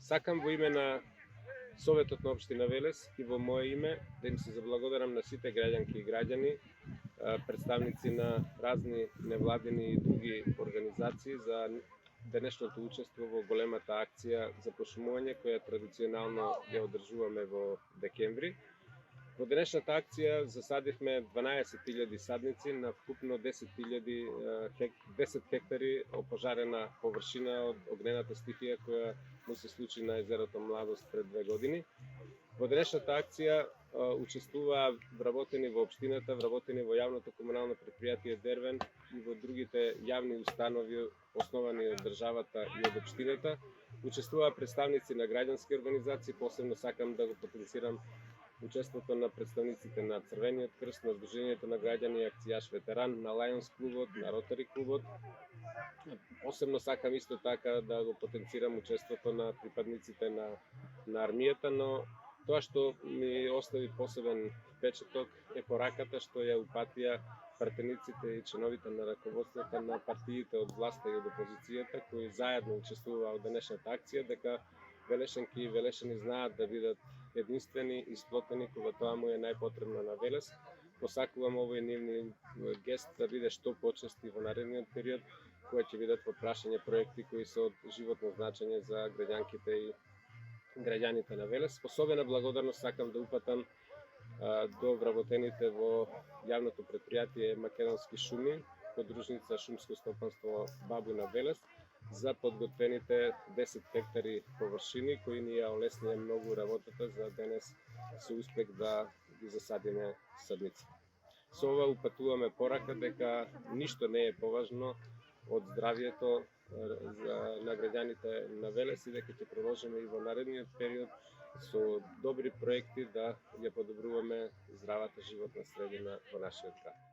Сакам во име на Советот на општина Велес и во мое име да им се заблагодарам на сите граѓанки и граѓани, представници на разни невладини и други организации за денешното учество во големата акција за пошумување која традиционално ја одржуваме во декември. Во денешната акција засадивме 12.000 садници на вкупно 10 хектари опожарена површина од огнената стихија која му се случи на езерото Младост пред 2 години. Во денешната акција учествуваа вработени во општината, вработени во јавното комунално претпријатие Дервен и во другите јавни установи основани од државата и од општината. Учествуваа представници на граѓански организации, посебно сакам да го потенцирам учеството на представниците на Црвениот крст, на Сдруженијето на граѓани и акцијаш ветеран, на Лајонс клубот, на Ротари клубот. Посебно сакам исто така да го потенцирам учеството на припадниците на армијата, но тоа што ми остави посебен впечаток е пораката што ја упатија пратениците и членовите на раководството на партиите од власта и од опозицијата кои заедно учествуваа во денешната акција, дека велешенки и велешани знаат да бидат единствени и сплотени кога тоа му е најпотребно на Велес. Посакувам овој нивни гест да биде што почести во наредниот период, кои ќе бидат во прашање проекти кои се од животно значење за граѓанките и граѓаните на Велес. Особена благодарност сакам да упатам до вработените во јавното претпријатие Македонски шуми, подружница Шумско стопанство Бабуна Велес, за подготвените 10 хектари површини кои ни ја олеснија многу работата за денес со успех да ги засадиме садници. Со ова упатуваме порака дека ништо не е поважно од здравјето на граѓаните на Велес и дека ќе продолжиме и во наредниот период со добри проекти да ја подобруваме здравата животна средина во нашиот град.